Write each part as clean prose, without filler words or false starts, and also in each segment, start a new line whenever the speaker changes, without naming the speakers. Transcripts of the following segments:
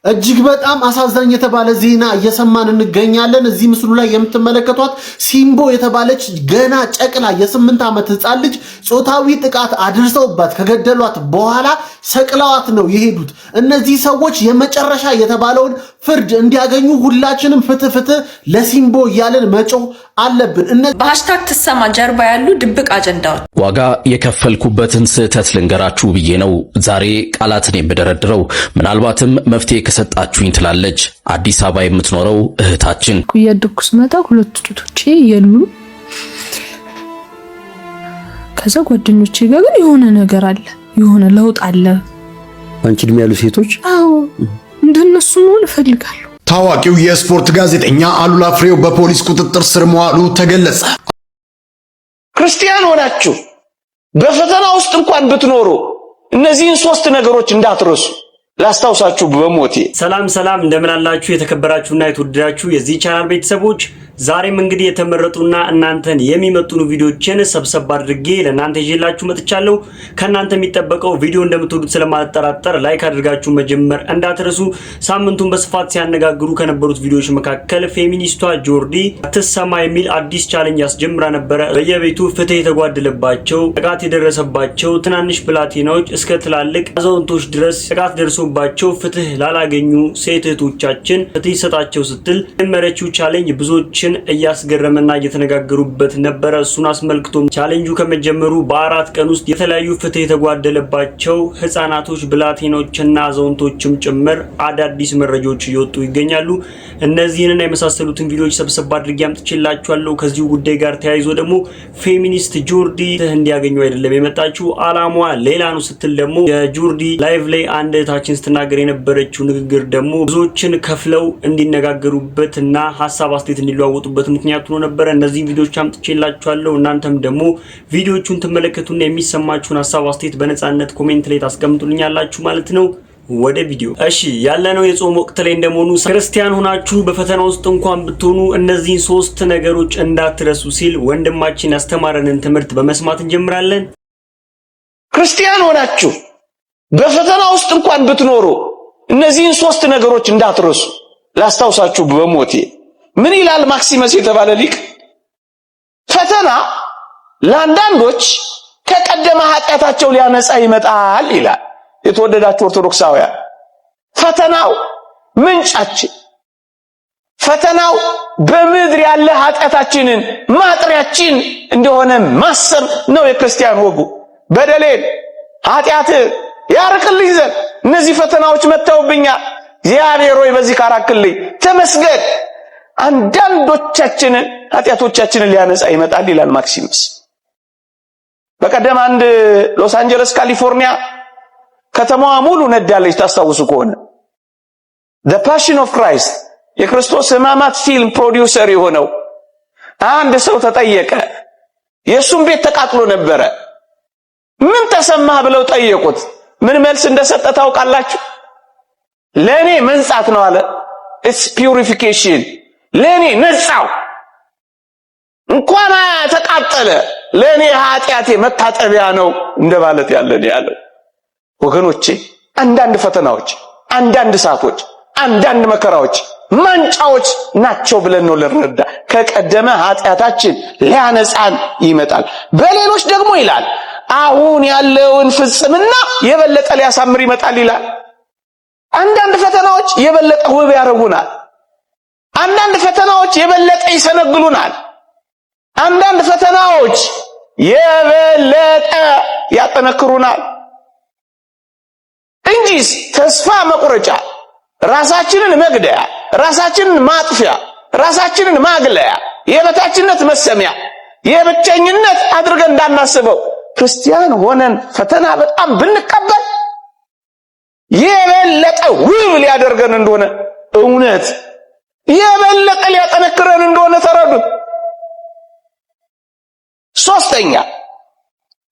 እጅግ በጣም አሳዛኝ የተባለ ዜና እየሰማን እንገኛለን። እዚህ ምስሉ ላይ የምትመለከቷት ሲምቦ የተባለች ገና ጨቅላ የ8 ዓመት ህፃን ልጅ ጾታዊ ጥቃት አድርሰውባት ከገደሏት በኋላ ሰቅለዋት ነው የሄዱት። እነዚህ ሰዎች የመጨረሻ የተባለውን ፍርድ እንዲያገኙ ሁላችንም ፍትህ ፍትህ ለሲምቦ እያለን መጮህ አለብን።
በሃሽታግ ትሰማ ጀርባ ያሉ ድብቅ አጀንዳዎች
ዋጋ የከፈልኩበትን ስህተት ልንገራችሁ ብዬ ነው ዛሬ ቃላትን የምደረድረው። ምናልባትም መፍትሄ ከሰጣችሁኝ ትላለች አዲስ አበባ የምትኖረው እህታችን።
ኩያድኩስ መጣ ሁለት ጡቶቼ የሉ ከዛ ጓደኞቼ ጋር ግን የሆነ ነገር አለ፣ የሆነ ለውጥ አለ።
አንቺ እድሜ ያሉ ሴቶች
አዎ እንደነሱ ነው እፈልጋለሁ።
ታዋቂው የስፖርት ጋዜጠኛ አሉላ ፍሬው በፖሊስ ቁጥጥር ስር መዋሉ ተገለጸ።
ክርስቲያን ሆናችሁ በፈተና ውስጥ እንኳን ብትኖሩ እነዚህን 3 ነገሮች እንዳትረሱ ላስታውሳችሁ በሞቴ።
ሰላም እንደምን አላችሁ የተከበራችሁና የተወደዳችሁ የዚህ ቻናል ቤተሰቦች፣ ዛሬም እንግዲህ የተመረጡና እናንተን የሚመጡኑ ቪዲዮችን ሰብሰብ አድርጌ ለእናንተ ይዤላችሁ መጥቻለሁ። ከእናንተ የሚጠበቀው ቪዲዮ እንደምትወዱት ስለማልጠራጠር ላይክ አድርጋችሁ መጀመር እንዳትረሱ። ሳምንቱን በስፋት ሲያነጋግሩ ከነበሩት ቪዲዮዎች መካከል ፌሚኒስቷ ጆርዲ ትሰማ የሚል አዲስ ቻሌንጅ ያስጀምራ ነበረ። በየቤቱ ፍትህ የተጓደለባቸው ጥቃት የደረሰባቸው ትናንሽ ብላቴናዎች እስከ ትላልቅ አዛውንቶች ድረስ ጥቃት ደርሶባቸው ፍትህ ላላገኙ ሴት እህቶቻችን ፍትህ ይሰጣቸው ስትል የመረችው ቻሌንጅ ብዙዎች እያስገረመና እየተነጋገሩበት ነበረ። እሱን አስመልክቶ ቻሌንጁ ከመጀመሩ በ4 ቀን ውስጥ የተለያዩ ፍትህ የተጓደለባቸው ህፃናቶች ብላቴኖችና አዛውንቶችም ጭምር አዳዲስ መረጃዎች እየወጡ ይገኛሉ። እነዚህንና የመሳሰሉትን ቪዲዮዎች ሰብሰብ አድርጌ አምጥቼላችኋለሁ። ከዚሁ ጉዳይ ጋር ተያይዞ ደግሞ ፌሚኒስት ጆርዲ እንዲያገኙ አይደለም የመጣችው አላማዋ ሌላ ነው ስትል ደግሞ የጆርዲ ላይቭ ላይ አንድ እህታችን ስትናገር የነበረችው ንግግር ደግሞ ብዙዎችን ከፍለው እንዲነጋገሩበትና ሐሳብ አስተያየት እንዲለዋወጡበት ምክንያት ሆኖ ነበር። እነዚህ ቪዲዮዎች አምጥቼላችኋለሁ። እናንተም ደግሞ ቪዲዮቹን ተመለከቱና የሚሰማችሁን ሐሳብ አስተያየት በነጻነት ኮሜንት ላይ ታስቀምጡልኛላችሁ ማለት ነው። ወደ ቪዲዮ። እሺ ያለነው የጾም ወቅት ላይ እንደመሆኑ ክርስቲያን ሆናችሁ በፈተና ውስጥ እንኳን ብትሆኑ እነዚህን 3 ነገሮች እንዳትረሱ ሲል ወንድማችን ያስተማረንን ትምህርት በመስማት እንጀምራለን።
ክርስቲያን ሆናችሁ በፈተና ውስጥ እንኳን ብትኖሩ እነዚህን 3 ነገሮች እንዳትረሱ ላስታውሳችሁ በሞቴ። ምን ይላል ማክሲመስ የተባለ ሊቅ? ፈተና ለአንዳንዶች ከቀደመ ኃጢአታቸው ሊያነጻ ይመጣል ይላል። የተወደዳችሁ ኦርቶዶክሳውያን፣ ፈተናው ምንጫችን፣ ፈተናው በምድር ያለ ኃጢአታችንን ማጥሪያችን እንደሆነ ማሰብ ነው የክርስቲያን ወጉ። በደሌን ኃጢአት ያርቅልኝ ዘንድ እነዚህ ፈተናዎች መተውብኛል፣ እግዚአብሔር ሆይ በዚህ ካራክልኝ ተመስገን። አንዳንዶቻችንን ኃጢአቶቻችንን ሊያነጻ ይመጣል ይላል ማክሲመስ። በቀደም አንድ ሎስ አንጀለስ ካሊፎርኒያ ከተማዋ ሙሉ ነዳለች። ታስታውሱ ከሆነ The Passion of Christ የክርስቶስ ሕማማት ፊልም ፕሮዲውሰር የሆነው አንድ ሰው ተጠየቀ። የሱም ቤት ተቃጥሎ ነበረ። ምን ተሰማህ ብለው ጠየቁት። ምን መልስ እንደሰጠ ታውቃላችሁ? ለኔ መንጻት ነው አለ። It's purification። ለኔ ነጻው እንኳን ተቃጠለ ለኔ ኃጢአቴ መታጠቢያ ነው እንደማለት ያለው። ወገኖቼ አንዳንድ ፈተናዎች፣ አንዳንድ ሰዓቶች፣ አንዳንድ መከራዎች ማንጫዎች ናቸው ብለን ነው ልንረዳ። ከቀደመ ኃጢአታችን ሊያነጻን ይመጣል። በሌሎች ደግሞ ይላል አሁን ያለውን ፍጽምና የበለጠ ሊያሳምር ይመጣል ይላል። አንዳንድ ፈተናዎች የበለጠ ውብ ያረጉናል። አንዳንድ ፈተናዎች የበለጠ ይሰነግሉናል። አንዳንድ ፈተናዎች የበለጠ ያጠነክሩናል። እንጂስ ተስፋ መቁረጫ፣ ራሳችንን መግደያ፣ ራሳችንን ማጥፊያ፣ ራሳችንን ማግለያ፣ የበታችነት መሰሚያ፣ የብቸኝነት አድርገን እንዳናስበው ክርስቲያን ሆነን ፈተና በጣም ብንቀበል የበለጠ ውብ ሊያደርገን እንደሆነ እውነት የበለጠ ሊያጠነክረን እንደሆነ ተረዱት። 3ኛ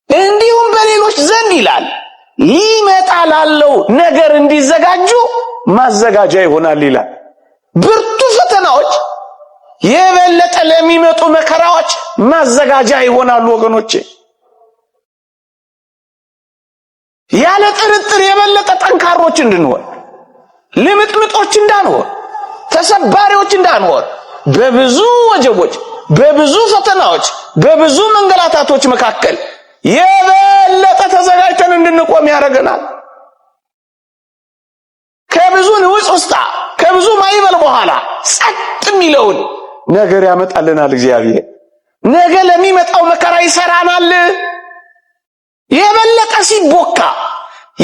እንዲሁም በሌሎች ዘንድ ይላል ሊመጣ ላለው ነገር እንዲዘጋጁ ማዘጋጃ ይሆናል ይላል። ብርቱ ፈተናዎች የበለጠ ለሚመጡ መከራዎች ማዘጋጃ ይሆናሉ ወገኖቼ። ያለ ጥርጥር የበለጠ ጠንካሮች እንድንሆን ልምጥምጦች እንዳንሆን፣ ተሰባሪዎች እንዳንሆን በብዙ ወጀቦች፣ በብዙ ፈተናዎች፣ በብዙ መንገላታቶች መካከል የበለጠ ተዘጋጅተን እንድንቆም ያደርገናል። ከብዙ ንውጽ ውስጥ ከብዙ ማይበል በኋላ ጸጥ የሚለውን ነገር ያመጣልናል እግዚአብሔር። ነገ ለሚመጣው መከራ ይሰራናል። የበለጠ ሲቦካ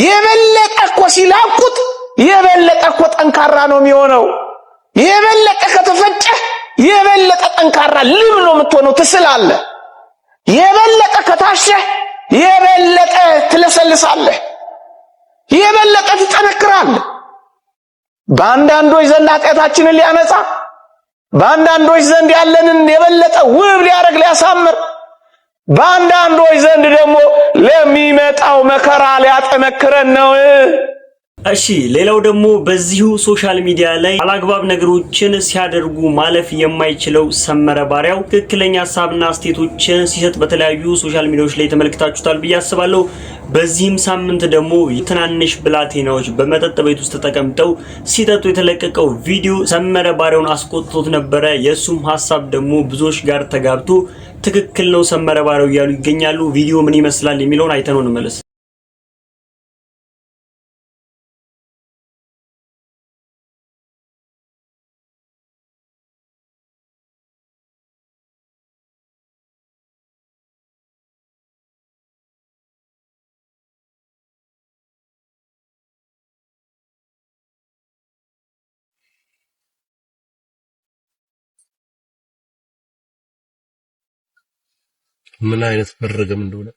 የበለጠ እኮ ሲላቁት የበለጠ እኮ ጠንካራ ነው የሚሆነው። የበለጠ ከተፈጨ የበለጠ ጠንካራ ልብ ነው የምትሆነው፣ ትስላለህ። የበለጠ ከታሸህ የበለጠ ትለሰልሳለህ፣ የበለጠ ትጠነክራለህ። በአንዳንዶች ዘንድ ኃጢአታችንን ሊያነጻ፣ በአንዳንዶች ዘንድ ያለንን የበለጠ ውብ ሊያደርግ ሊያሳምር፣ በአንዳንዶች ዘንድ ደግሞ ለሚመጣው መከራ ሊያጠነክረን ነው።
እሺ ሌላው ደግሞ በዚሁ ሶሻል ሚዲያ ላይ አላግባብ ነገሮችን ሲያደርጉ ማለፍ የማይችለው ሰመረ ባሪያው ትክክለኛ ሐሳብና አስተያየቶችን ሲሰጥ በተለያዩ ሶሻል ሚዲያዎች ላይ ተመልክታችሁታል ብዬ አስባለሁ። በዚህም ሳምንት ደግሞ ትናንሽ ብላቴናዎች በመጠጥ ቤት ውስጥ ተቀምጠው ሲጠጡ የተለቀቀው ቪዲዮ ሰመረ ባሪያውን አስቆጥቶት ነበረ። የሱም ሐሳብ ደግሞ ብዙዎች ጋር ተጋብቶ ትክክል ነው ሰመረ ባሪያው እያሉ ይገኛሉ። ቪዲዮ ምን ይመስላል የሚለውን አይተነው እንመለስ።
ምን አይነት መረገም እንደሆነ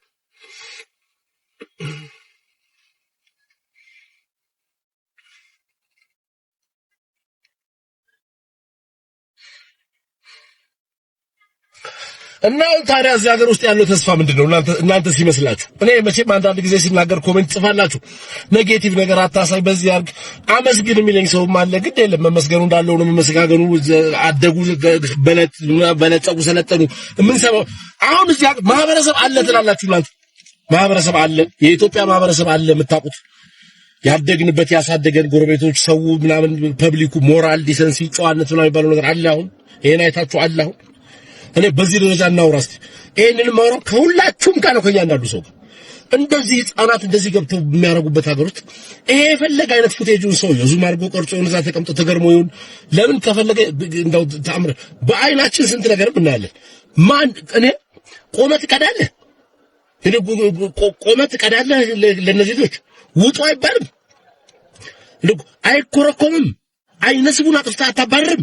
እና ታዲያ እዚህ ሀገር ውስጥ ያለው ተስፋ ምንድነው? እናንተ ሲመስላችሁ? እኔ መቼም አንዳንድ ጊዜ ሲናገር ኮሜንት ጽፋላችሁ፣ ኔጌቲቭ ነገር አታሳይ፣ በዚህ አርግ፣ አመስግን የሚለኝ ሰውም አለ። ግድ የለም መመስገኑ እንዳለው ነው። መመስጋገኑ አደጉ፣ በለጸጉ፣ ሰለጠኑ የምንሰማው። አሁን እዚህ ማህበረሰብ አለ ትላላችሁ እናንተ። ማህበረሰብ አለ፣ የኢትዮጵያ ማህበረሰብ አለ የምታውቁት፣ ያደግንበት ያሳደገን ጎረቤቶች፣ ሰው ምናምን፣ ፐብሊኩ ሞራል ዲሰንሲ፣ ጨዋነት ምናምን የሚባለው ነገር አለ። አሁን ይሄን አይታችሁ አለ አሁን እኔ በዚህ ደረጃ እናውራ እስቲ። ይሄንን ማውራው ከሁላችሁም ጋር ነው፣ ከእያንዳንዱ ሰው ጋር። እንደዚህ ህፃናት እንደዚህ ገብተው የሚያረጉበት ሀገር ውስጥ ይሄ የፈለገ አይነት ፉቴጁን ሰው ዙም አድርጎ ቀርጾ እዛ ተቀምጦ ተገርሞ ይሁን ለምን ከፈለገ እንደው ታምረ በአይናችን ስንት ነገር እናያለን። ማን እኔ ቆመት ቀዳለህ፣ እኔ ቆመት ቀዳለህ ለነዚህ ልጆች ውጡ አይባልም፣ አይኮረኮምም፣ አይነስቡን አጥፍታ አታባርም።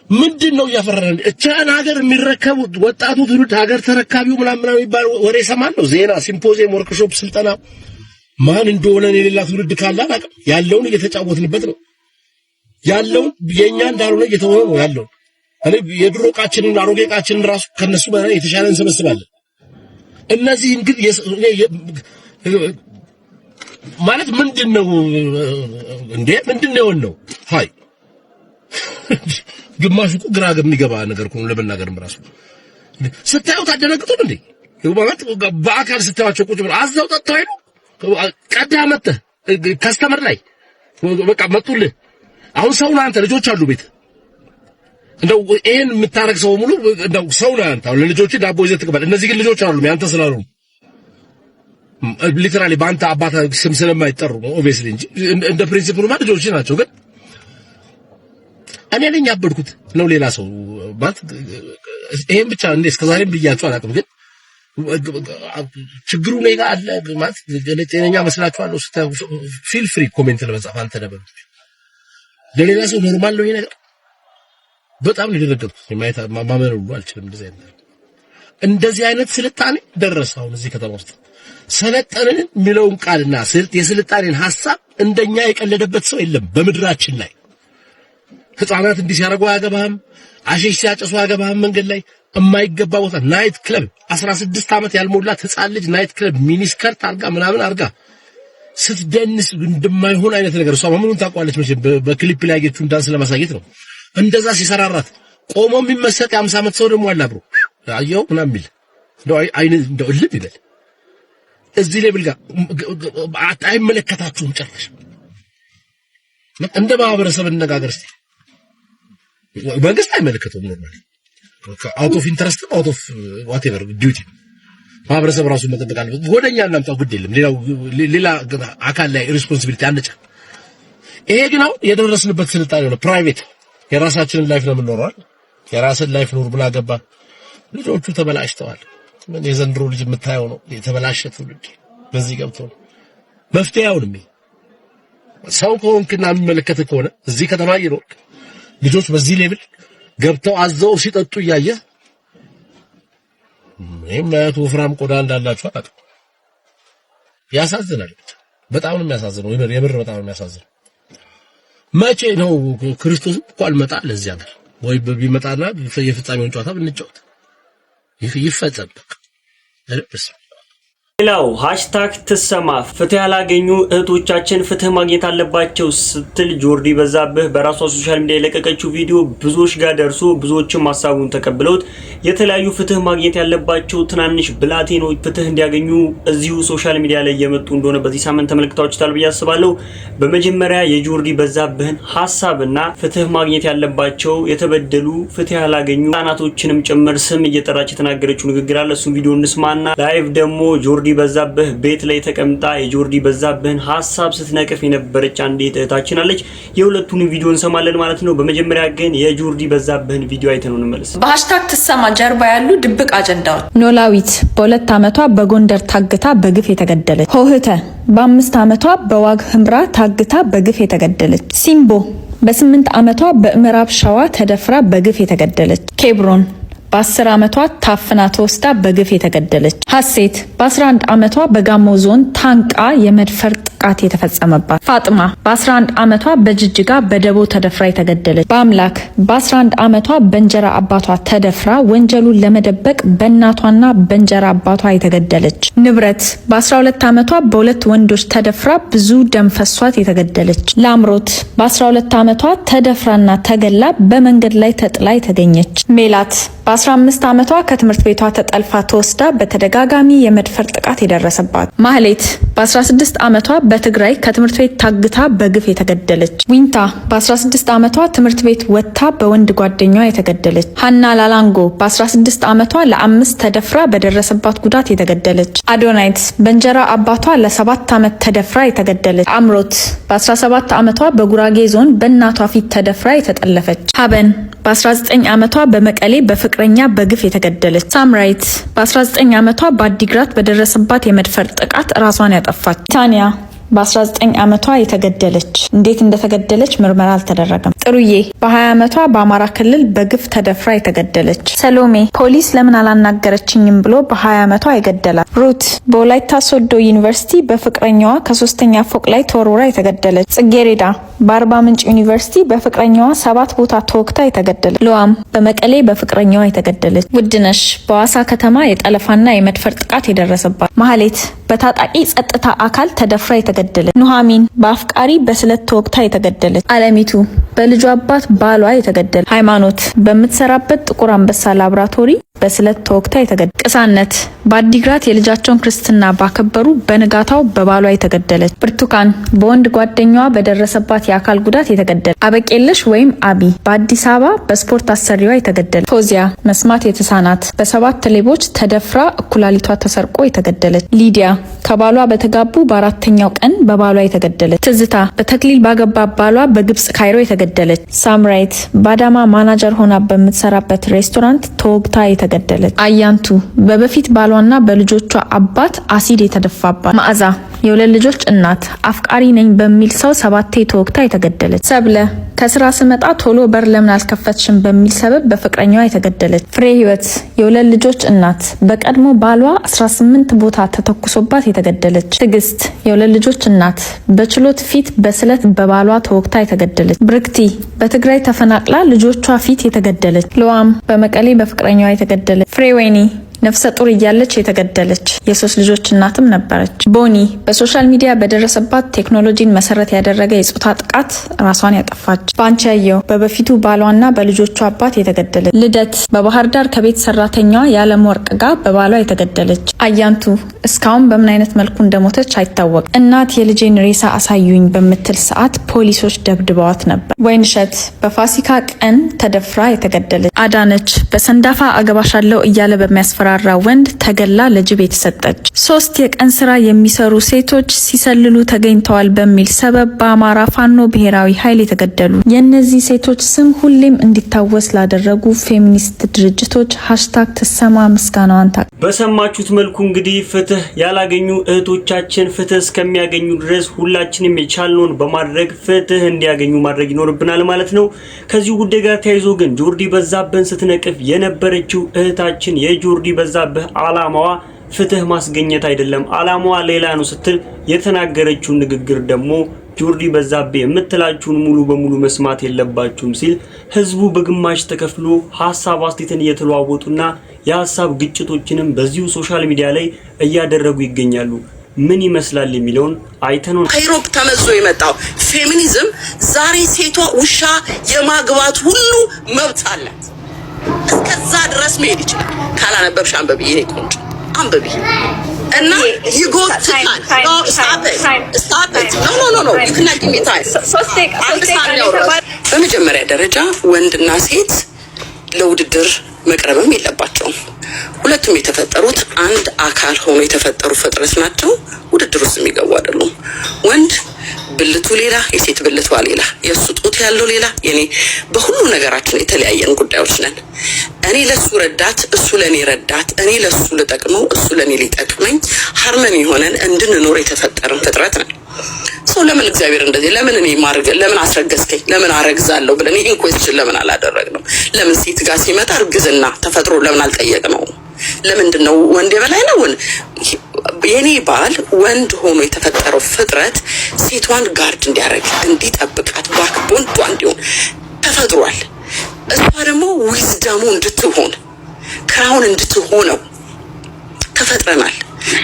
ምንድነው እያፈራን? እቻን ሀገር የሚረከቡ ወጣቱ ትውልድ ሀገር ተረካቢው ምናምን የሚባል ወሬ ሰማን ነው። ዜና፣ ሲምፖዚየም፣ ወርክሾፕ፣ ስልጠና ማን እንደሆነ የሌላ ትውልድ ካለ አላውቅም። ያለውን እየተጫወትንበት ነው። ያለውን የኛ እንዳልሆነ እየተወነ ነው ያለው። እኔ የድሮ ዕቃችንን አሮጌ ዕቃችንን ራሱ ከነሱ በላይ የተሻለ እንሰበስባለን። እነዚህ እንግዲህ ማለት ምንድነው እንዴ? ምንድነው ነው? ሃይ ግማሹ እኮ ግራ የሚገባ ነገር እኮ ነው ለመናገርም ራሱ። ስታዩት አደነግጡም እንዴ? ማለት በአካል ስታዩቸው ቁጭ ብለው አዛው ጠጥተው አይደል? ቀዳ መጥተህ ከስተመር ላይ በቃ መጡልህ። አሁን ሰው ነህ አንተ፣ ልጆች አሉ ቤት። እንደው ይሄን የምታረግ ሰው ሙሉ እንደው ሰው ነህ አንተ። አሁን ለልጆች ዳቦ ይዘህ ትቀበል። እነዚህ ግን ልጆች አይደሉም ያንተ ስላሉ ሊትራሊ በአንተ አባት ስም ስለማይጠሩ ነው ኦብቪየስሊ እንጂ እንደ ፕሪንሲፕሉ ማለት ልጆች ናቸው። ግን እኔ ነኝ ያበድኩት ነው ሌላ ሰው ማለት ይሄን ብቻ እንደ እስከዛሬም ብያችሁ አላውቅም። ግን ችግሩ ነው አለ ማለት ለጤነኛ መስላችኋለሁ። ፊል ፍሪ ኮሜንት ለመጻፍ አንተ ነበር ለሌላ ሰው ኖርማል ነው ይሄ ነገር። በጣም ነው የደረገጥኩት። የማይታ ማመን ሁሉ አልችልም። እንደዚህ አይነት ስልጣኔ ደረሰ። አሁን እዚህ ከተማ ውስጥ ሰለጠንን የሚለውን ቃልና የስልጣኔን ሐሳብ እንደኛ የቀለደበት ሰው የለም በምድራችን ላይ። ህፃናት እንዲህ ሲያረጉ አያገባህም፣ አሸሽ ሲያጨሱ አያገባህም። መንገድ ላይ የማይገባ ቦታ ናይት ክለብ 16 ዓመት ያልሞላት ህፃን ልጅ ናይት ክለብ ሚኒስከርት አርጋ ምናምን አርጋ ስትደንስ እንደማይሆን አይነት ነገር እሷ ምኑን ታውቃለች መቼም በክሊፕ ላይ ያየችውን ዳንስ ለማሳየት ነው። እንደዛ ሲሰራራት ቆሞ የሚመሰጥ የ50 ዓመት ሰው ደግሞ አለ አብሮ አየው ምናምን የሚል እንደው አይን እንደው ልብ ይበል። እዚህ ሌብል ጋር አይመለከታችሁም ጨርሽ። እንደ ማህበረሰብ እንነጋገር እስቲ። መንግስት አይመለከተውም ኖርማሊ አውት ኦፍ ኢንተረስት አውት ኦፍ ዋትኤቨር ዲዩቲ ማህበረሰብ ራሱ መጠበቅ አለበት። ወደኛ እናምጣው ግድ የለም ሌላ አካል ላይ ሪስፖንሲቢሊቲ አንጫ። ይሄ ግን አሁን የደረስንበት ስልጣኔ ነው። ፕራይቬት የራሳችንን ላይፍ ነው የምንኖረው። የራስን ላይፍ ኑር ብላ ገባ። ልጆቹ ተበላሽተዋል። ምን የዘንድሮ ልጅ የምታየው ነው የተበላሸ ትውልድ በዚህ ገብቶ ነው። መፍትሄውንም ሰው ከሆንክና የሚመለከት ከሆነ እዚህ ከተማ ይኖር ልጆች በዚህ ሌቭል ገብተው አዘው ሲጠጡ እያየ ማለት ወፍራም ቆዳ እንዳላችሁ አጣጥ ያሳዝናል። በጣም ነው የሚያሳዝነው። የምር በጣም ነው የሚያሳዝነው። መቼ ነው ክርስቶስ እኮ አልመጣ ለዚህ ሀገር ወይ ቢመጣና የፍጻሜውን ጨዋታ ብንጫወት ይፈጸም በቃ።
ሌላው ሃሽታግ ትሰማ ፍትህ ያላገኙ እህቶቻችን ፍትህ ማግኘት አለባቸው ስትል ጆርዲ በዛብህ በራሷ ሶሻል ሚዲያ የለቀቀችው ቪዲዮ ብዙዎች ጋር ደርሶ ብዙዎችም ሐሳቡን ተቀብለውት የተለያዩ ፍትህ ማግኘት ያለባቸው ትናንሽ ብላቴኖች ፍትህ እንዲያገኙ እዚሁ ሶሻል ሚዲያ ላይ እየመጡ እንደሆነ በዚህ ሳምንት ተመልክታችኋል ብዬ አስባለሁ። በመጀመሪያ የጆርዲ በዛብህን ሐሳብና ፍትህ ማግኘት ያለባቸው የተበደሉ ፍትህ ያላገኙ ህጻናቶችንም ጭምር ስም እየጠራች የተናገረችው ንግግር አለ። እሱን ቪዲዮ እንስማና ላይቭ ደግሞ ጆርዲ በዛብህ ቤት ላይ ተቀምጣ የጆርዲ በዛብህን ሐሳብ ስትነቅፍ የነበረች አንዲት እህታችን አለች። የሁለቱንም ቪዲዮ እንሰማለን ማለት ነው። በመጀመሪያ ግን የጆርዲ በዛብህን ቪዲዮ አይተን እንመለስ።
በሃሽታግ ትሰማ ጀርባ ያሉ ድብቅ አጀንዳዎች።
ኖላዊት በ2 ዓመቷ በጎንደር ታግታ በግፍ የተገደለች። ሆህተ በ5 ዓመቷ በዋግ ህምራ ታግታ በግፍ የተገደለች። ሲምቦ በ8 ዓመቷ በምዕራብ ሸዋ ተደፍራ በግፍ የተገደለች። ኬብሮን በ10 ዓመቷ ታፍና ተወስዳ በግፍ የተገደለች። ሐሴት በ11 ዓመቷ በጋሞ ዞን ታንቃ የመድፈር ጥቃት የተፈጸመባት። ፋጥማ በ11 ዓመቷ በጅጅጋ በደቦ ተደፍራ የተገደለች። በአምላክ በ11 ዓመቷ በእንጀራ አባቷ ተደፍራ ወንጀሉን ለመደበቅ በእናቷና በእንጀራ አባቷ የተገደለች። ንብረት በ12 ዓመቷ በሁለት ወንዶች ተደፍራ ብዙ ደም ፈሷት የተገደለች። ላምሮት በ12 ዓመቷ ተደፍራና ተገላ በመንገድ ላይ ተጥላ የተገኘች። ሜላት በ15 ዓመቷ ከትምህርት ቤቷ ተጠልፋ ተወስዳ በተደጋጋሚ የመድፈር ጥቃት የደረሰባት። ማህሌት በ16 ዓመቷ በትግራይ ከትምህርት ቤት ታግታ በግፍ የተገደለች። ዊንታ በ16 ዓመቷ ትምህርት ቤት ወጥታ በወንድ ጓደኛዋ የተገደለች። ሀና ላላንጎ በ16 ዓመቷ ለ5 ተደፍራ በደረሰባት ጉዳት የተገደለች። አዶናይት በእንጀራ አባቷ ለ7 ዓመት ተደፍራ የተገደለች። አምሮት በ17 ዓመቷ በጉራጌ ዞን በእናቷ ፊት ተደፍራ የተጠለፈች። ሀበን በ19 ዓመቷ በመቀሌ በፍቅረኛ በግፍ የተገደለች። ሳምራይት በ19 ዓመቷ በአዲግራት በደረሰባት የመድፈር ጥቃት ራሷን ያጠፋች። ታንያ በ19 ዓመቷ የተገደለች። እንዴት እንደተገደለች ምርመራ አልተደረገም። ጥሩዬ በ20 ዓመቷ በአማራ ክልል በግፍ ተደፍራ የተገደለች። ሰሎሜ ፖሊስ ለምን አላናገረችኝም ብሎ በ20 ዓመቷ የገደላት። ሩት በወላይታ ሶዶ ዩኒቨርሲቲ በፍቅረኛዋ ከ3ኛ ፎቅ ላይ ተወርውራ የተገደለች። ጽጌሬዳ በአርባ ምንጭ ዩኒቨርሲቲ በፍቅረኛዋ 7 ቦታ ተወግታ የተገደለች። ሉዋም በመቀሌ በፍቅረኛዋ የተገደለች። ውድነሽ በዋሳ ከተማ የጠለፋና የመድፈር ጥቃት የደረሰባት። ማህሌት በታጣቂ ጸጥታ አካል ተደፍራ የተገደለች። ኑሃሚን በአፍቃሪ በስለት ተወግታ የተገደለች። አለሚቱ በልጇ አባት ባሏ የተገደለች። ሃይማኖት በምትሰራበት ጥቁር አንበሳ ላብራቶሪ በስለት ተወግታ የተገደለች። ቅሳነት በአዲግራት የልጃቸውን ክርስትና ባከበሩ በንጋታው በባሏ የተገደለች። ብርቱካን በወንድ ጓደኛዋ በደረሰባት የአካል ጉዳት የተገደለች። አበቄለሽ ወይም አቢ በአዲስ አበባ በስፖርት አሰሪዋ የተገደለች። ፎዚያ መስማት የተሳናት በ7 ሌቦች ተደፍራ እኩላሊቷ ተሰርቆ የተገደለች። ሊዲያ ከባሏ በተጋቡ በ4ኛው ቀን በባሏ የተገደለች። ትዝታ በተክሊል ባገባ ባሏ በግብጽ ካይሮ የተገደለች። ሳምራይት በአዳማ ማናጀር ሆና በምትሰራበት ሬስቶራንት ተወግታ የተገደለች። አያንቱ በበፊት ባሏና በልጆቿ አባት አሲድ የተደፋባት። መዓዛ የሁለት ልጆች እናት አፍቃሪ ነኝ በሚል ሰው 7 ተወግታ የተገደለች። ሰብለ ከስራ ስመጣ ቶሎ በር ለምን አልከፈትሽም በሚል ሰበብ በፍቅረኛዋ የተገደለች። ፍሬ ህይወት የሁለት ልጆች እናት በቀድሞ ባሏ 18 ቦታ ተተኩሶባት የተገደለች። ትግስት የሁለት ልጆች እናት በችሎት ፊት በስለት በባሏ ተወግታ የተገደለች። ብርክቲ በትግራይ ተፈናቅላ ልጆቿ ፊት የተገደለች። ሉዋም በመቀሌ በፍቅረኛዋ የተገደለች። ፍሬወይኒ ነፍሰ ጡር እያለች የተገደለች የ3 ልጆች እናትም ነበረች። ቦኒ በሶሻል ሚዲያ በደረሰባት ቴክኖሎጂን መሰረት ያደረገ የጾታ ጥቃት ራሷን ያጠፋች። ባንቻየው በበፊቱ ባሏና በልጆቿ አባት የተገደለች። ልደት በባህር ዳር ከቤት ሰራተኛዋ የዓለም ወርቅ ጋር በባሏ የተገደለች። አያንቱ እስካሁን በምን አይነት መልኩ እንደሞተች አይታወቅም። እናት የልጄን ሬሳ አሳዩኝ በምትል ሰዓት ፖሊሶች ደብድበዋት ነበር። ወይንሸት በፋሲካ ቀን ተደፍራ የተገደለች። አዳነች በሰንዳፋ አገባሻለሁ እያለ በሚያስፈራራ ወንድ ተገላ ለጅብ የተሰጠች። 3 የቀን ስራ የሚሰሩ ሴቶች ሲሰልሉ ተገኝተዋል በሚል ሰበብ በአማራ ፋኖ ብሔራዊ ኃይል የተገደሉ። የእነዚህ ሴቶች ስም ሁሌም እንዲታወስ ላደረጉ ፌሚኒስት ድርጅቶች #ትሰማ ምስጋናዋን ታ
በሰማችሁት መልኩ እንግዲህ ፍትህ ያላገኙ እህቶቻችን ፍትህ እስከሚያገኙ ድረስ ሁላችንም የቻልነውን በማድረግ ፍትህ እንዲያገኙ ማድረግ ይኖርብናል ማለት ነው። ከዚህ ጉዳይ ጋር ተያይዞ ግን ጆርዲ በዛብህን ስትነቅፍ የነበረችው እህታችን የጆርዲ በዛብህ አላማዋ ፍትህ ማስገኘት አይደለም አላማዋ ሌላ ነው ስትል የተናገረችው ንግግር ደግሞ ጆርዲ በዛብህ የምትላችሁን ሙሉ በሙሉ መስማት የለባችሁም ሲል ህዝቡ በግማሽ ተከፍሎ ሐሳብ አስተያየትን እየተለዋወጡና የሐሳብ ግጭቶችንም በዚሁ ሶሻል ሚዲያ ላይ እያደረጉ ይገኛሉ። ምን ይመስላል የሚለውን አይተነው
ከዩሮፕ ተመዞ የመጣው ፌሚኒዝም ዛሬ ሴቷ ውሻ የማግባት ሁሉ መብት አላት። እስከዛ ድረስ መሄድ ይችላል። ካላነበብሽ አንበቢ የኔ ቆንጆ አንበቢ እና ይጎትታል። በመጀመሪያ ደረጃ ወንድና ሴት ለውድድር መቅረብም የለባቸውም። ሁለቱም የተፈጠሩት አንድ አካል ሆኖ የተፈጠሩ ፍጥረት ናቸው። ውድድር ውስጥ የሚገቡ አይደሉም። ወንድ ብልቱ ሌላ፣ የሴት ብልቷ ሌላ፣ የሱ ጡት ያለው ሌላ፣ የኔ በሁሉ ነገራችን የተለያየን ጉዳዮች ነን። እኔ ለሱ ረዳት፣ እሱ ለኔ ረዳት፣ እኔ ለሱ ልጠቅመው፣ እሱ ለኔ ሊጠቅመኝ ሃርመኒ ሆነን እንድንኖር የተፈጠረን ፍጥረት ነን። ሰው ለምን እግዚአብሔር እንደዚህ ለምን እኔ ማርገ ለምን አስረገዝከኝ ለምን አረግዛለሁ ብለን ይሄን ኩዌስችን ለምን አላደረግንም? ለምን ሴት ጋር ሲመጣ እርግዝና ተፈጥሮ ለምን አልጠየቅነው? ለምንድነው ወንድ የበላይ ነው? የኔ ባል ወንድ ሆኖ የተፈጠረው ፍጥረት ሴቷን ጋርድ እንዲያረግ እንዲጠብቃት ባክቦንቷ እንዲሆን ተፈጥሯል። እሷ ደግሞ ዊዝደሙ እንድትሆን ክራውን እንድትሆነው ተፈጥረናል።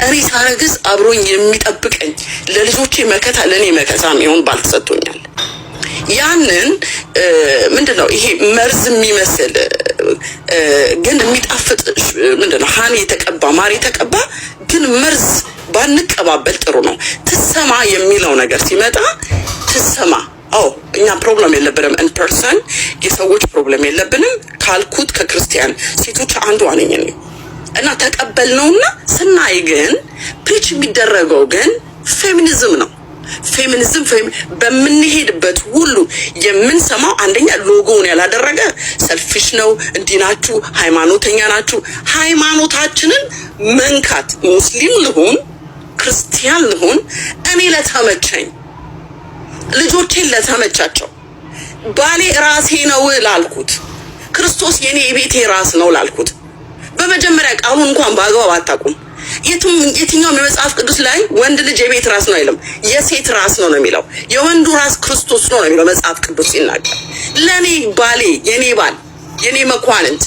እኔ ሳረግዝ አብሮኝ የሚጠብቀኝ ለልጆቼ መከታ ለኔ መከታ የሚሆን ባል ተሰጥቶኛል። ያንን ምንድነው ይሄ መርዝ የሚመስል ግን የሚጣፍጥ ምንድነው ሃኒ የተቀባ ማር የተቀባ ግን መርዝ ባንቀባበል ጥሩ ነው። ትሰማ የሚለው ነገር ሲመጣ ትሰማ እኛ ፕሮብለም የለብንም። ኢን ፐርሰን የሰዎች ፕሮብለም የለብንም። ካልኩት ከክርስቲያን ሴቶች አንዷ ነኝ እኔ እና ተቀበልነውና ስናይ ግን ፕሪች የሚደረገው ግን ፌሚኒዝም ነው። ፌሚኒዝም በምንሄድበት ሁሉ የምንሰማው አንደኛ ሎጎውን ያላደረገ ሰልፊሽ ነው፣ እንዲናችሁ ሃይማኖተኛ ናችሁ። ሃይማኖታችንን መንካት ሙስሊም ልሁን ክርስቲያን ልሁን እኔ ለተመቸኝ ልጆቼን ለተመቻቸው ባሌ ራሴ ነው ላልኩት ክርስቶስ የኔ የቤቴ ራስ ነው ላልኩት በመጀመሪያ ቃሉን እንኳን በአግባብ አታውቁም። የትኛውም የመጽሐፍ ቅዱስ ላይ ወንድ ልጅ የቤት ራስ ነው አይልም፣ የሴት ራስ ነው የሚለው። የወንዱ ራስ ክርስቶስ ነው የሚለው መጽሐፍ ቅዱስ ሲናገር። ለኔ ባሌ የኔ ባል የኔ መኳንንት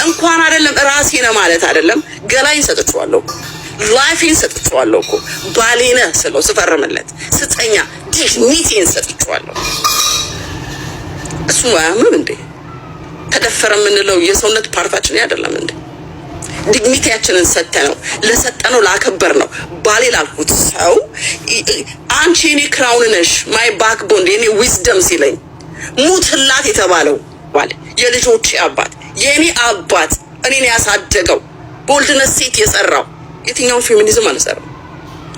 እንኳን አይደለም ራሴ ነው ማለት አይደለም፣ ገላይን ሰጥቼዋለሁ፣ ላይፌን ሰጥቼዋለሁ እኮ ባሌ ነህ ስለው ስፈርምለት ስጠኛ ዲግኒቲን ሰጥቼዋለሁ። እሱ ማያምም እንዴ? ተደፈረ የምንለው የሰውነት ፓርታችን አይደለም እንዴ? ዲግኒቲያችንን ሰጠነው፣ ለሰጠነው ላከበር ነው። ባሌ ላልኩት ሰው አንቺ የኔ ክራውን ነሽ ማይ ባክቦን የኔ ዊዝደም ሲለኝ ሙትላት የተባለው ባል የልጆቼ አባት የኔ አባት እኔን ያሳደገው ቦልድነስ ሴት የሰራው የትኛው ፌሚኒዝም አልሰራም።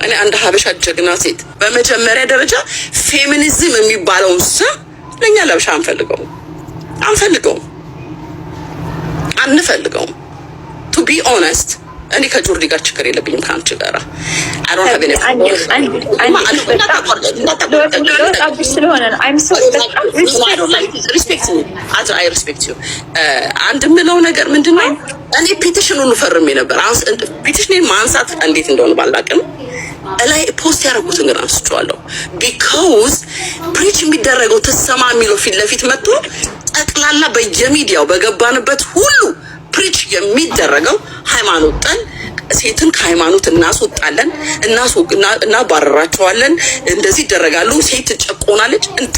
እኔ አንድ ሀበሻ ጀግና ሴት በመጀመሪያ ደረጃ ፌሚኒዝም የሚባለውን ስም ለኛ ለብሻ አንፈልገውም አንፈልገውም። to be honest እኔ ከጆርዲ ጋር ችግር የለብኝም ካንቺ ጋር I don't have any respect you አንድ ምለው ነገር ምንድነው እኔ ፔቲሽኑን ፈርሜ ነበር። ፔቲሽኔን ማንሳት እንዴት እንደሆነ ባላቅም ላይ ፖስት ያደረኩትን ግን አንስቼዋለሁ። because ፕሪች የሚደረገው ተሰማ የሚለው ፊት ለፊት መጥቶ ጠቅላላ በየሚዲያው በገባንበት ሁሉ ፕሪች የሚደረገው ሃይማኖት ጠል ሴትን ከሃይማኖት እናስወጣለን እናባረራቸዋለን፣ እንደዚህ ይደረጋሉ፣ ሴት ትጨቆናለች። እንዴ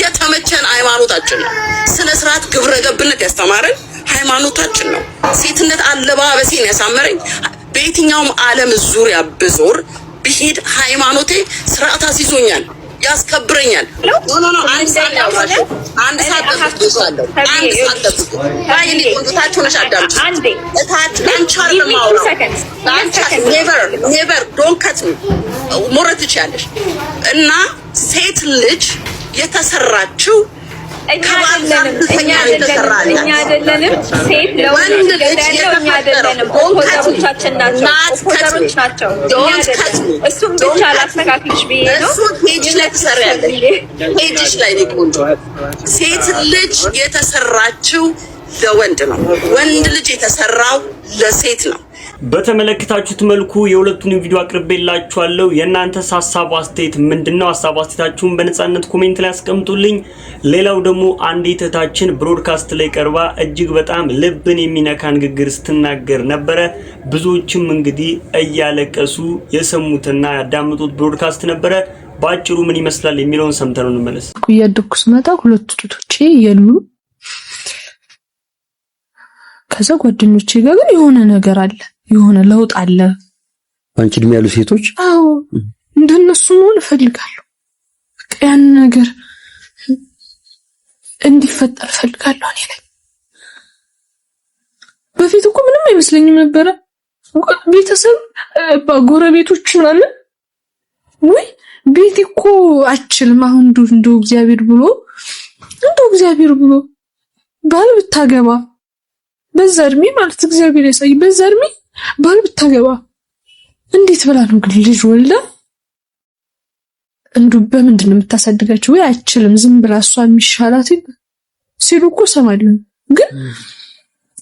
የተመቸን ሃይማኖታችን ነው። ስነ ስርዓት ግብረ ገብነት ያስተማረን ሃይማኖታችን ነው። ሴትነት አለባበሴን ያሳመረኝ በየትኛውም ዓለም ዙሪያ ብዞር ብሄድ ሃይማኖቴ ስርዓት አስይዞኛል፣ ያስከብረኛል። ኖ አንድ ሰዓት ተፍቷለሁ። ሞረት ትችያለሽ። እና ሴት ልጅ የተሰራችው
እኛ አይደለንም። ሴት ለወንድ ልጅ እኛ አይደለንም። ኦፖዘሮቻችን ናቸው። እሱም ብቻ ላስተካክልሽ ብዬ ነው።
እሱ ፔጅ ላይ ትሰሪያለሽ። ፔጅሽ ላይ ነው ቆንጆ። ሴት ልጅ የተሰራችው ለወንድ ነው። ወንድ ልጅ የተሰራው ለሴት ነው።
በተመለከታችሁት መልኩ የሁለቱን ቪዲዮ አቅርቤላችኋለሁ። የእናንተስ ሐሳብ አስተያየት ምንድነው? ሐሳብ አስተያየታችሁን በነጻነት ኮሜንት ላይ አስቀምጡልኝ። ሌላው ደግሞ አንዲት እህታችን ብሮድካስት ላይ ቀርባ እጅግ በጣም ልብን የሚነካ ንግግር ስትናገር ነበረ። ብዙዎችም እንግዲህ እያለቀሱ የሰሙትና ያዳመጡት ብሮድካስት ነበረ። ባጭሩ ምን ይመስላል የሚለውን ሰምተን እንመለስ።
እያደኩ ስመጣ ሁለት ጡቶቼ የሉ። ከዛ ጓደኞቼ ጋር ግን የሆነ ነገር አለ፣ የሆነ ለውጥ አለ።
አንቺ እድሜ ያሉ ሴቶች
አዎ እንደነሱ መሆን እፈልጋለሁ። ያን ነገር እንዲፈጠር እፈልጋለሁ። እኔ ላይ በፊት እኮ ምንም አይመስለኝም ነበረ። ቤተሰብ ጎረቤቶች ምናምን ወይ ቤት እኮ አችልም። አሁን እንደው እግዚአብሔር ብሎ ባል ብታገባ በዛ እድሜ ማለት እግዚአብሔር ያሳይ። በዛ እድሜ ባል ብታገባ እንዴት ብላ ነው ግን ልጅ ወልዳ እንደው በምንድን ነው የምታሳድጋቸው? ወይ አይችልም ዝም ብላ እሷ የሚሻላት ሲሉ እኮ ሰማለሁ። ግን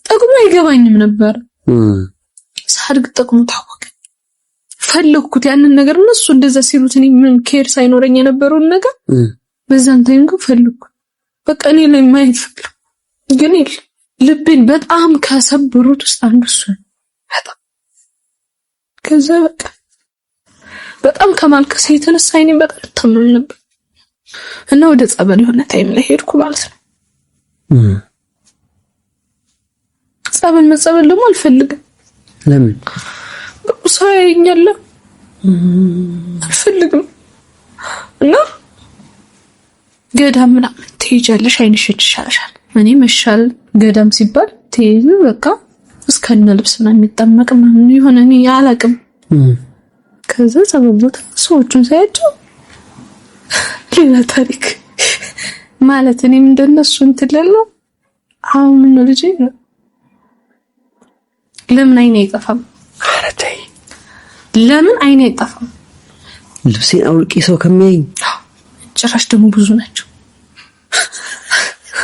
ጠቅሞ አይገባኝም ነበር። ሳድግ ጠቅሞ ታወቀ። ፈለኩት ያንን ነገር። እነሱ እንደዛ ሲሉት እኔ ምን ኬር ሳይኖረኝ የነበረውን ነገር በዛን ታይም ግን ፈለኩት። በቃ እኔ ላይ ማየት ፈለኩ። ግን ልቤን በጣም ከሰበሩት ውስጥ አንዱ እሱ በጣም ከዛ በቃ በጣም ከማልቀስ የተነሳ እኔ በጣም ተመል ነበር እና ወደ ጸበል የሆነ ታይም ላይ ሄድኩ ማለት ነው። ጸበል ደግሞ አልፈልግም።
ለምን?
ሰው ያየኛል አልፈልግም። እና ገዳም ምናምን ትሄጃለሽ አይንሽ ይሻልሻል። እኔ መሻል ገዳም ሲባል ተይዙ በቃ እስከነ ልብስ ምናምን የሚጠመቅ ምናምን ይሆን እኔ አላቅም። ከዛ ጸበሉት ሰዎችን ሳያቸው ሌላ ታሪክ ማለት እኔም እንደነሱ እንትለለው አሁን ምን ልጅ ለምን አይኔ አይጠፋም? ኧረ ተይ ለምን አይኔ አይጠፋም?
ልብሴን አውልቂ ሰው ከሚያይ
ጭራሽ ደግሞ ብዙ ናቸው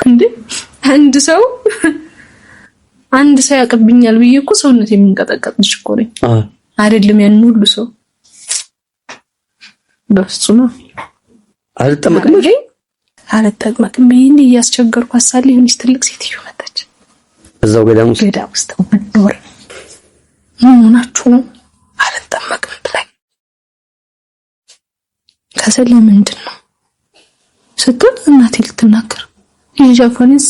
እንዴ። አንድ ሰው ያቀብኛል ብዬ እኮ ሰውነት የሚንቀጠቀጥሽ እኮ ነኝ አይደለም? ያን ሁሉ ሰው በፍጹም አልጠመቅም ይሄን እያስቸገርኩ አሳለ ይሁንስ ትልቅ ሴትዮ መጣች
እዛው ገዳም ውስጥ
ወንዶር ምናችሁ ነው አልጠመቅም ብላኝ። ከሰለ ምንድን ነው ስትል እናቴ ልትናገር የጃፓኒስ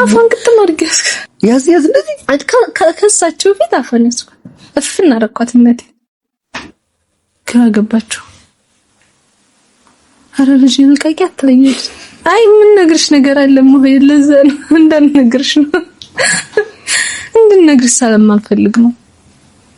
አፋን ቅጥም አድርገስ
ያዝ እንደዚህ
ከሳቸው ፊት አፋንስ እፍና ረኳት እናቴ ከገባቸው አረ ልጅ ልቀቂ አትለኝም። አይ ምን ነግርሽ ነገር አለ ሞይ ለዛ ነው እንዳንነግርሽ ነው እንድንነግርሽ ሰላም አልፈልግ ነው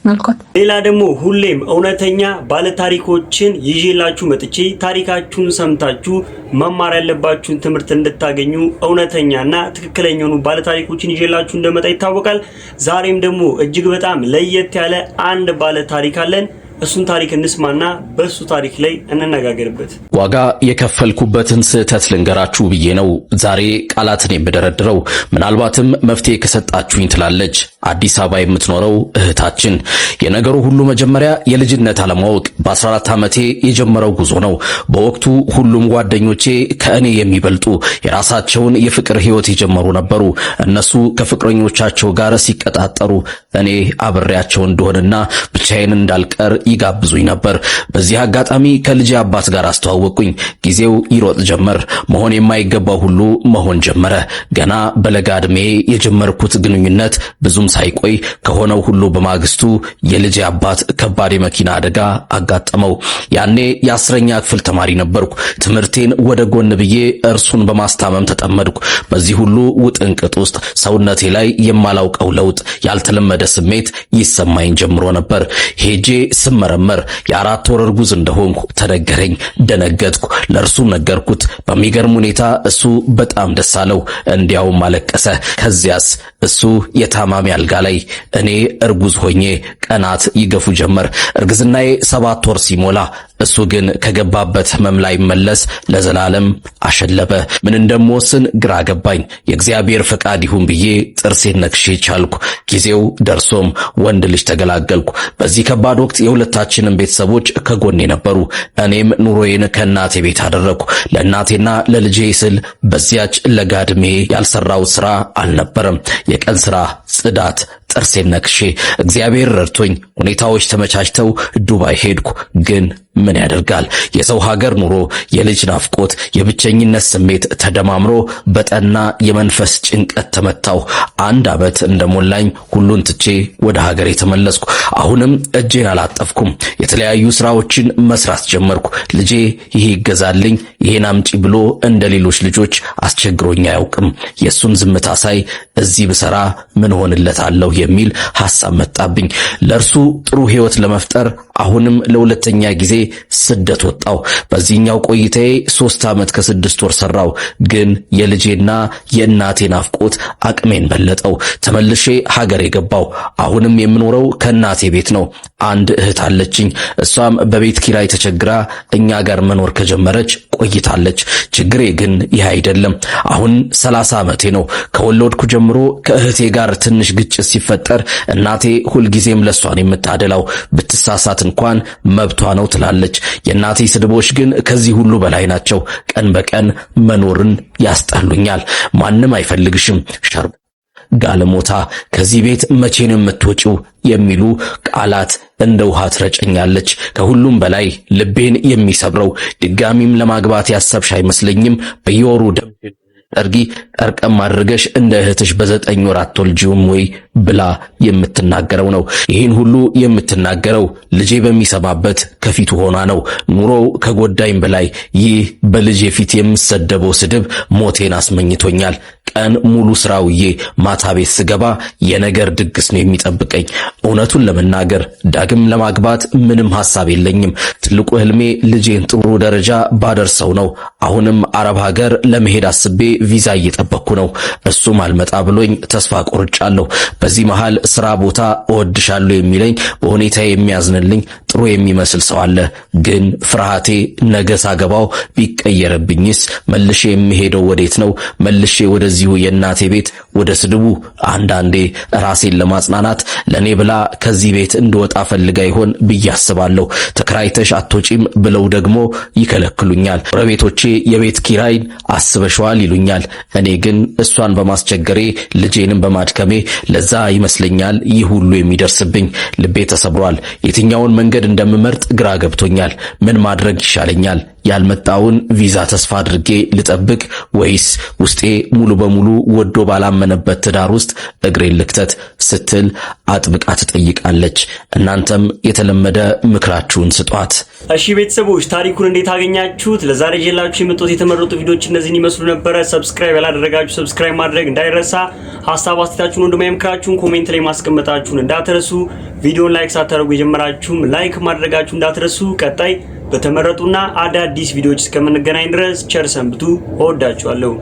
አልኳት።
ሌላ ደግሞ ሁሌም እውነተኛ ባለ ታሪኮችን ይዤላችሁ መጥቼ ታሪካችሁን ሰምታችሁ መማር ያለባችሁን ትምህርት እንድታገኙ እውነተኛና ትክክለኛውን ባለ ታሪኮችን ይዤላችሁ እንደመጣ ይታወቃል። ዛሬም ደግሞ እጅግ በጣም ለየት ያለ አንድ ባለ ታሪክ አለን። እሱን ታሪክ እንስማና በሱ ታሪክ ላይ እንነጋገርበት።
ዋጋ የከፈልኩበትን ስህተት ልንገራችሁ ብዬ ነው ዛሬ ቃላትን የምደረድረው። ምናልባትም መፍትሄ ከሰጣችሁኝ ትላለች አዲስ አበባ የምትኖረው እህታችን። የነገሩ ሁሉ መጀመሪያ የልጅነት አለማወቅ በ14 ዓመቴ የጀመረው ጉዞ ነው። በወቅቱ ሁሉም ጓደኞቼ ከእኔ የሚበልጡ የራሳቸውን የፍቅር ህይወት የጀመሩ ነበሩ። እነሱ ከፍቅረኞቻቸው ጋር ሲቀጣጠሩ እኔ አብሬያቸው እንደሆነና ብቻዬን እንዳልቀር ይጋብዙኝ ነበር። በዚህ አጋጣሚ ከልጄ አባት ጋር አስተዋወቁኝ። ጊዜው ይሮጥ ጀመር። መሆን የማይገባው ሁሉ መሆን ጀመረ። ገና በለጋ ዕድሜ የጀመርኩት ግንኙነት ብዙም ሳይቆይ ከሆነው ሁሉ በማግስቱ የልጄ አባት ከባድ የመኪና አደጋ አጋጠመው። ያኔ የ10ኛ ክፍል ተማሪ ነበርኩ። ትምህርቴን ወደ ጎን ብዬ እርሱን በማስታመም ተጠመድኩ። በዚህ ሁሉ ውጥንቅጥ ውስጥ ሰውነቴ ላይ የማላውቀው ለውጥ፣ ያልተለመደ ስሜት ይሰማኝ ጀምሮ ነበር። ሄጄ ስመረመር የ4 ወር እርጉዝ እንደሆንኩ ተነገረኝ። ደነገጥኩ። ለእርሱም ነገርኩት። በሚገርም ሁኔታ እሱ በጣም ደስ አለው። እንዲያውም አለቀሰ። ከዚያስ እሱ የታማሚ አልጋ ላይ፣ እኔ እርጉዝ ሆኜ ቀናት ይገፉ ጀመር። እርግዝናዬ 7 ወር ሲሞላ እሱ ግን ከገባበት ህመም ላይ መለስ ለዘላለም አሸለበ። ምን እንደምወስን ግራ ገባኝ። የእግዚአብሔር ፈቃድ ይሁን ብዬ ጥርሴን ነክሼ ቻልኩ። ጊዜው ደርሶም ወንድ ልጅ ተገላገልኩ። በዚህ ከባድ ወቅት የሁለታችንም ቤተሰቦች ከጎኔ ነበሩ። እኔም ኑሮዬን ከእናቴ ቤት አደረግኩ። ለእናቴና ለልጄ ስል በዚያች ለጋ ዕድሜ ያልሰራው ስራ አልነበረም። የቀን ስራ፣ ጽዳት፣ ጥርሴን ነክሼ እግዚአብሔር ረድቶኝ ሁኔታዎች ተመቻችተው ዱባይ ሄድኩ። ግን ምን ያደርጋል የሰው ሀገር ኑሮ፣ የልጅ ናፍቆት፣ የብቸኝነት ስሜት ተደማምሮ በጠና የመንፈስ ጭንቀት ተመታው። 1 ዓመት እንደሞላኝ ሁሉን ትቼ ወደ ሀገሬ ተመለስኩ። አሁንም እጄን አላጠፍኩም። የተለያዩ ስራዎችን መስራት ጀመርኩ። ልጄ ይሄ ይገዛልኝ፣ ይሄን አምጪ ብሎ እንደ ሌሎች ልጆች አስቸግሮኝ አያውቅም። የሱን ዝምታ ሳይ እዚህ ብሰራ ምን ሆንለታለሁ የሚል ሐሳብ መጣብኝ። ለርሱ ጥሩ ህይወት ለመፍጠር አሁንም ለሁለተኛ ጊዜ ስደት ወጣው። በዚህኛው ቆይታዬ 3 ዓመት ከ6 ወር ሰራው። ግን የልጄና የእናቴ ናፍቆት አቅሜን በለጠው። ተመልሼ ሀገር የገባው አሁንም የምኖረው ከእናቴ ቤት ነው። አንድ እህት አለችኝ። እሷም በቤት ኪራይ ተቸግራ እኛ ጋር መኖር ከጀመረች ቆይታለች። ችግሬ ግን ይህ አይደለም። አሁን 30 ዓመቴ ነው። ከወለድኩ ጀምሮ ከእህቴ ጋር ትንሽ ግጭት ሲፈጠር እናቴ ሁልጊዜም ለሷን የምታደላው ብትሳሳት እንኳን መብቷ ነው ትላለች። የእናቴ ስድቦች ግን ከዚህ ሁሉ በላይ ናቸው። ቀን በቀን መኖርን ያስጠሉኛል። ማንም አይፈልግሽም፣ ሸርብ ጋለሞታ፣ ከዚህ ቤት መቼ ነው የምትወጪው የሚሉ ቃላት እንደ ውሃ ትረጨኛለች። ከሁሉም በላይ ልቤን የሚሰብረው ድጋሚም ለማግባት ያሰብሽ አይመስለኝም፣ በየወሩ ደም ጠርጊ ጠርቀም አድርገሽ እንደ እህትሽ በ9 ወር አትወልጂውም ወይ ብላ የምትናገረው ነው። ይህን ሁሉ የምትናገረው ልጄ በሚሰማበት ከፊቱ ሆና ነው። ኑሮው ከጎዳኝ በላይ ይህ በልጄ ፊት የምሰደበው ስድብ ሞቴን አስመኝቶኛል። ቀን ሙሉ ስራውዬ ማታ ቤት ስገባ የነገር ድግስ ነው የሚጠብቀኝ። እውነቱን ለመናገር ዳግም ለማግባት ምንም ሐሳብ የለኝም። ትልቁ ህልሜ ልጄን ጥሩ ደረጃ ባደርሰው ነው። አሁንም አረብ ሀገር ለመሄድ አስቤ ቪዛ እየጠበቅኩ ነው። እሱም አልመጣ ብሎኝ ተስፋ ቆርጫለሁ። በዚህ መሃል ስራ ቦታ እወድሻለሁ የሚለኝ፣ በሁኔታ የሚያዝንልኝ ጥሩ የሚመስል ሰው አለ። ግን ፍርሃቴ ነገ ሳገባው ቢቀየርብኝስ? መልሼ የምሄደው ወዴት ነው? መልሼ ወደዚሁ የእናቴ ቤት፣ ወደ ስድቡ? አንዳንዴ ራሴን ለማጽናናት ለኔ ብላ ከዚህ ቤት እንድወጣ ፈልጋ ይሆን ብዬ አስባለሁ። ተከራይተሽ አትወጪም ብለው ደግሞ ይከለክሉኛል። ጎረቤቶቼ የቤት ኪራይን አስበሽዋል ይሉኛል። እኔ ግን እሷን በማስቸገሬ ልጄንም በማድከሜ ለዛ ይመስለኛል ይህ ሁሉ የሚደርስብኝ። ልቤ ተሰብሯል። የትኛውን መንገድ እንደምመርጥ ግራ ገብቶኛል። ምን ማድረግ ይሻለኛል? ያልመጣውን ቪዛ ተስፋ አድርጌ ልጠብቅ ወይስ ውስጤ ሙሉ በሙሉ ወዶ ባላመነበት ትዳር ውስጥ እግሬን ልክተት ስትል አጥብቃ ትጠይቃለች። እናንተም የተለመደ ምክራችሁን ስጧት።
እሺ ቤተሰቦች ታሪኩን እንዴት አገኛችሁት? ለዛሬ ይዤላችሁ የመጡት የተመረጡ ቪዲዮዎች እነዚህን ይመስሉ ነበረ። ሰብስክራይብ ያላደረጋችሁ ሰብስክራይብ ማድረግ እንዳይረሳ። ሐሳብ አስተያየታችሁን ወንድማይ ምክራችሁን ኮሜንት ላይ ማስቀመጣችሁን እንዳትረሱ። ቪዲዮን ላይክ ሳታደርጉ የጀመራችሁም ላይክ ማድረጋችሁ እንዳትረሱ። ቀጣይ በተመረጡና አዳዲስ ቪዲዮዎች እስከምንገናኝ ድረስ ቸር ሰንብቱ። እወዳችኋለሁ።